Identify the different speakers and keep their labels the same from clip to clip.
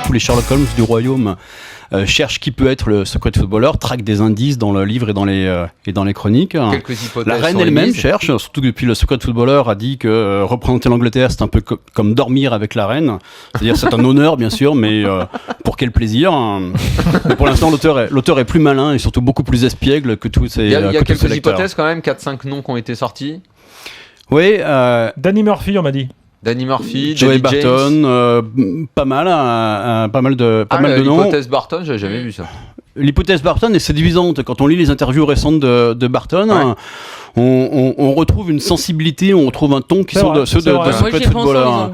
Speaker 1: tous les Sherlock Holmes du royaume cherchent qui peut être le secret footballer, traquent des indices dans le livre et dans les chroniques.
Speaker 2: Quelques hypothèses.
Speaker 1: La reine elle-même cherche, surtout depuis le secret footballer a dit que représenter l'Angleterre c'est un peu comme dormir avec la reine. C'est-à-dire c'est un honneur bien sûr, mais pour quel plaisir. Mais pour l'instant l'auteur est plus malin et surtout beaucoup plus espiègle que tous ses lecteurs.
Speaker 2: Il y a quelques hypothèses quand même, 4-5 noms qui ont été sortis.
Speaker 1: Oui.
Speaker 3: Danny Murphy, on m'a dit.
Speaker 2: Danny Murphy,
Speaker 1: Joey
Speaker 2: David James.
Speaker 1: Barton, pas mal de noms.
Speaker 2: L'hypothèse Barton, j'avais jamais vu ça.
Speaker 1: L'hypothèse Barton est séduisante. Quand on lit les interviews récentes de Barton, on retrouve une sensibilité, on retrouve un ton qui sont de ceux de Secret Footballer.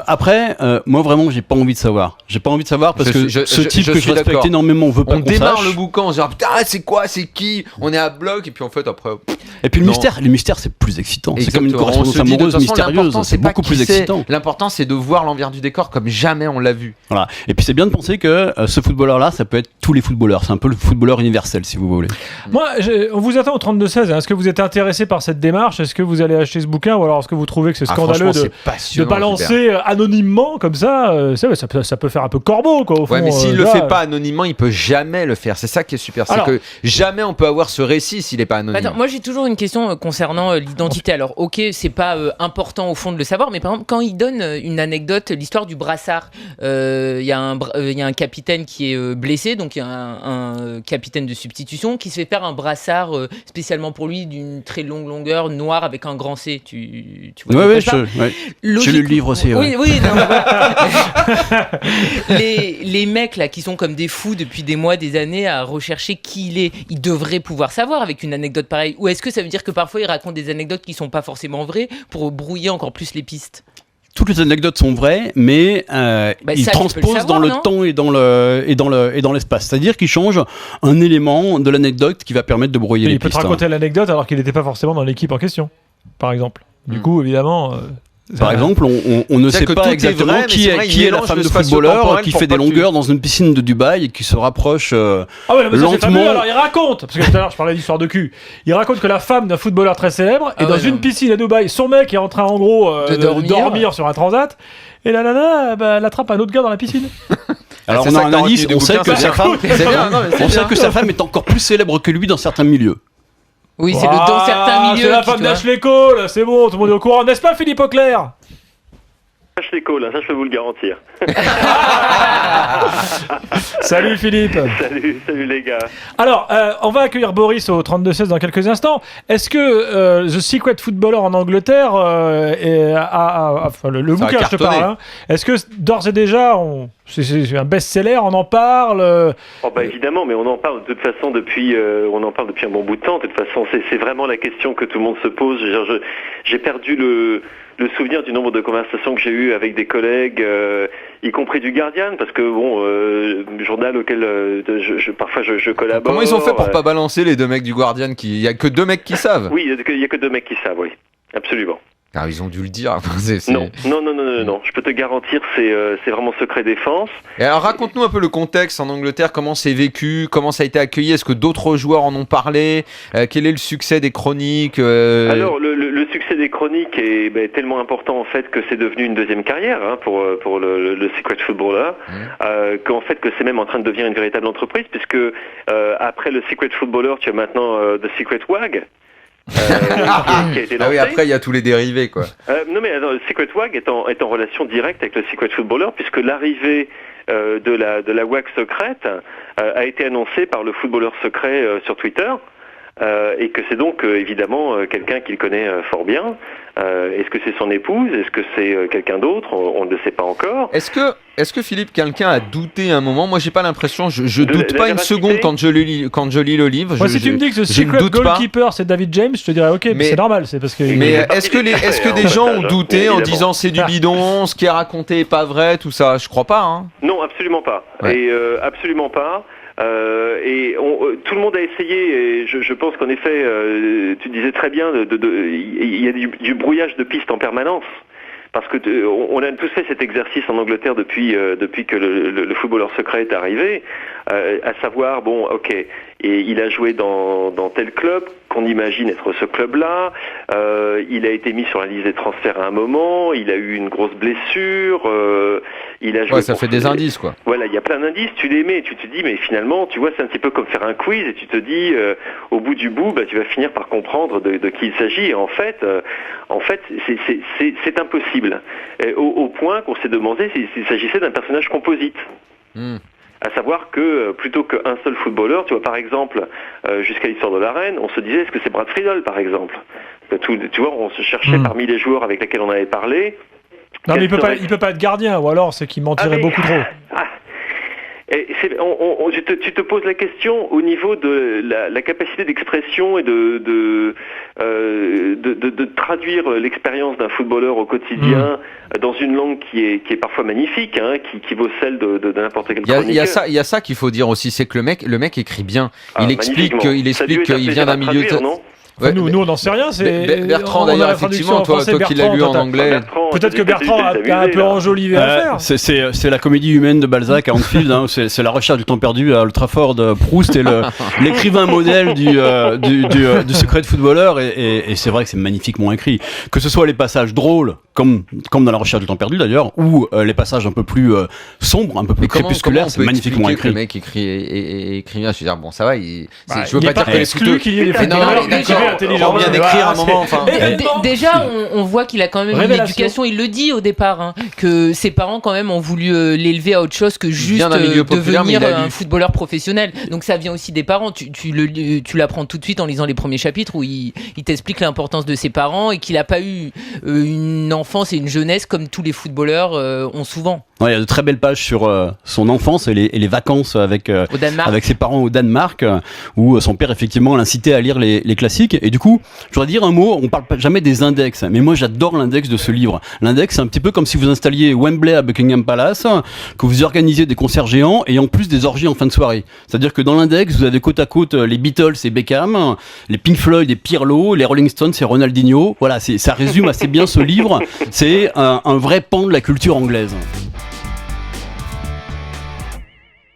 Speaker 1: Après, moi vraiment, j'ai pas envie de savoir. J'ai pas envie de savoir parce que ce type que je respecte énormément veut pas qu'on sache.
Speaker 2: On démarre le bouquin, on se dit putain, c'est quoi, c'est qui ? On est à bloc et puis en fait après.
Speaker 1: Et puis le mystère, c'est plus excitant. C'est comme une correspondance amoureuse mystérieuse. C'est beaucoup plus excitant.
Speaker 2: L'important, c'est de voir l'envers du décor comme jamais on l'a vu.
Speaker 1: Voilà. Et puis c'est bien de penser que ce footballeur-là, ça peut être tous les footballeurs. C'est un peu le footballeur universel, si vous voulez.
Speaker 3: Moi, on vous attend au 32-16. Est-ce que vous êtes intéressé par cette démarche ? Est-ce que vous allez acheter ce bouquin ? Ou alors est-ce que vous trouvez que c'est scandaleux de balancer anonymement comme ça ? Ça peut faire un peu corbeau, quoi, au fond.
Speaker 2: Ouais, mais s'il le fait pas anonymement, il peut jamais le faire. C'est ça qui est super. C'est que jamais on peut avoir ce récit s'il est pas anonyme.
Speaker 4: Attends, moi j'ai toujours une question concernant l'identité. Alors, ok, c'est pas important au fond de le savoir, mais par exemple, quand il donne une anecdote, l'histoire du brassard, il y a un capitaine qui est blessé, donc il y a un capitaine de substitution qui se fait faire un brassard spécialement pour lui d'une très longue longueur, noire avec un grand C. Tu vois
Speaker 1: j'ai lu le livre aussi.
Speaker 4: Oui, non, mais voilà. les mecs là qui sont comme des fous depuis des mois, des années à rechercher qui il est, ils devraient pouvoir savoir avec une anecdote pareille. Ou est-ce que ça veut dire que parfois il raconte des anecdotes qui sont pas forcément vraies pour brouiller encore plus les pistes ?
Speaker 1: Toutes les anecdotes sont vraies, mais il transpose dans le temps et dans l'espace. C'est-à-dire qu'il change un élément de l'anecdote qui va permettre de brouiller les pistes.
Speaker 3: Il peut te raconter l'anecdote alors qu'il n'était pas forcément dans l'équipe en question, par exemple. Du coup, évidemment...
Speaker 1: Par exemple, on ne sait pas exactement qui est la femme de footballeur qui fait des longueurs dans une piscine de Dubaï et qui se rapproche lentement.
Speaker 3: Alors il raconte, parce que tout à l'heure je parlais d'histoire de cul, il raconte que la femme d'un footballeur très célèbre est dans une piscine à Dubaï, son mec est en train en gros de dormir sur un transat, et la nana elle attrape un autre gars dans la piscine.
Speaker 1: Alors on a un indice, on sait que sa femme est encore plus célèbre que lui dans certains milieux.
Speaker 4: Oui, c'est dans certains milieux.
Speaker 3: C'est la femme d'Ashley Cole, c'est bon, tout le monde est au courant, n'est-ce pas Philippe Auclair ?
Speaker 5: Ashley Cole, ça je peux vous le garantir.
Speaker 3: Salut Philippe.
Speaker 5: Salut les gars.
Speaker 3: Alors, on va accueillir Boris au 32-16 dans quelques instants. Est-ce que The Secret Footballer en Angleterre, le bouquin je te parle, est-ce que d'ores et déjà, c'est un best-seller, on en parle
Speaker 5: Évidemment, mais on en parle de toute façon depuis un bon bout de temps. De toute façon, c'est vraiment la question que tout le monde se pose. J'ai perdu le souvenir du nombre de conversations que j'ai eues avec des collègues, y compris du Guardian, parce que journal auquel parfois je collabore.
Speaker 2: Comment ils ont fait pour pas balancer les deux mecs du Guardian Il y a que deux mecs qui savent.
Speaker 5: Oui, il y a que deux mecs qui savent, oui, absolument.
Speaker 2: Ah, ils ont dû le dire.
Speaker 5: Non. Je peux te garantir, c'est vraiment secret défense.
Speaker 2: Et alors, raconte-nous un peu le contexte en Angleterre, comment c'est vécu, comment ça a été accueilli, est-ce que d'autres joueurs en ont parlé, quel est le succès des chroniques
Speaker 5: Alors, le succès des chroniques est tellement important en fait que c'est devenu une deuxième carrière pour le Secret Footballer, qu'en fait que c'est même en train de devenir une véritable entreprise, puisque après le Secret Footballer, tu as maintenant The Secret Wag. Qui a été lancé.
Speaker 2: Oui, après il y a tous les dérivés quoi.
Speaker 5: Non mais le Secret Wag est en relation directe avec le Secret Footballer, puisque l'arrivée de la WAG secrète a été annoncée par le footballeur secret sur Twitter, et que c'est donc évidemment quelqu'un qu'il connaît fort bien. Est-ce que c'est son épouse ? Est-ce que c'est quelqu'un d'autre ? On ne le sait pas encore.
Speaker 2: Est-ce que Philippe, quelqu'un a douté un moment ? Moi, j'ai pas l'impression. Je doute pas une seconde quand je lis le livre.
Speaker 3: Moi, si tu me dis que le Secret Goalkeeper c'est David James, je te dirais ok, mais c'est normal, c'est parce que.
Speaker 2: Mais est-ce que des gens ont douté en disant c'est du bidon, ce qui est raconté est pas vrai, tout ça ? Je crois pas.
Speaker 5: Non, absolument pas. Ouais. Et absolument pas. Tout le monde a essayé, et je pense qu'en effet, tu disais très bien, il y a du brouillage de pistes en permanence. Parce que on a tous fait cet exercice en Angleterre depuis que le footballeur secret est arrivé, à savoir, et il a joué dans tel club qu'on imagine être ce club-là. Il a été mis sur la liste des transferts à un moment. Il a eu une grosse blessure. Il a joué.
Speaker 2: Ouais, ça fait des indices, quoi.
Speaker 5: Voilà, il y a plein d'indices. Tu les mets, tu te dis, mais finalement, tu vois, c'est un petit peu comme faire un quiz et tu te dis, au bout du bout, tu vas finir par comprendre de qui il s'agit. Et en fait, c'est impossible. Et au point qu'on s'est demandé s'il s'agissait d'un personnage composite. À savoir que plutôt qu'un seul footballeur, tu vois, par exemple, jusqu'à l'histoire de la Reine, on se disait, est-ce que c'est Brad Friedel, par exemple? Tu vois, on se cherchait parmi les joueurs avec lesquels on avait parlé.
Speaker 3: Non, mais il peut pas être gardien, ou alors c'est qu'il mentirait beaucoup trop.
Speaker 5: Et tu te poses la question au niveau de la capacité d'expression et de traduire l'expérience d'un footballeur au quotidien dans une langue qui est parfois magnifique, qui vaut celle de n'importe quel chroniqueur.
Speaker 2: Il y a ça qu'il faut dire aussi, c'est que le mec écrit bien. Il explique qu'il vient d'un milieu.
Speaker 3: Ouais, nous on n'en sait rien.
Speaker 2: Bertrand d'ailleurs, effectivement, toi qui l'as lu en anglais.
Speaker 3: Peut-être que Bertrand a un peu enjolivé l'affaire.
Speaker 1: C'est la comédie humaine de Balzac à Anfield. C'est la recherche du temps perdu à Old Trafford. Proust est l'écrivain modèle du secret footballeur. Et c'est vrai que c'est magnifiquement écrit. Que ce soit les passages drôles, comme dans la recherche du temps perdu d'ailleurs, ou les passages un peu plus sombres, un peu plus crépusculaires, c'est magnifiquement écrit.
Speaker 2: Le mec écrit bien. Je veux dire, bon, ça va. Je veux
Speaker 3: pas
Speaker 2: dire
Speaker 3: que les footeux qu'il y ait des footballeurs intelligents.
Speaker 2: Bien écrire à un moment.
Speaker 4: Déjà, on voit qu'il a quand même une éducation. Il le dit au départ, que ses parents quand même ont voulu l'élever à autre chose que juste devenir un footballeur professionnel. Donc ça vient aussi des parents. Tu l'apprends tout de suite en lisant les premiers chapitres où il t'explique l'importance de ses parents et qu'il n'a pas eu une enfance et une jeunesse comme tous les footballeurs ont souvent.
Speaker 1: Ouais, il y a de très belles pages sur son enfance et les vacances avec ses parents au Danemark, où son père effectivement l'incitait à lire les classiques. Et du coup, je voudrais dire un mot, on parle jamais des index, mais moi j'adore l'index de ce livre. L'index, c'est un petit peu comme si vous installiez Wembley à Buckingham Palace, que vous organisiez des concerts géants et en plus des orgies en fin de soirée. C'est-à-dire que dans l'index, vous avez côte à côte les Beatles et Beckham, les Pink Floyd et Pirlo, les Rolling Stones et Ronaldinho. Voilà, ça résume assez bien ce livre. C'est un vrai pan de la culture anglaise.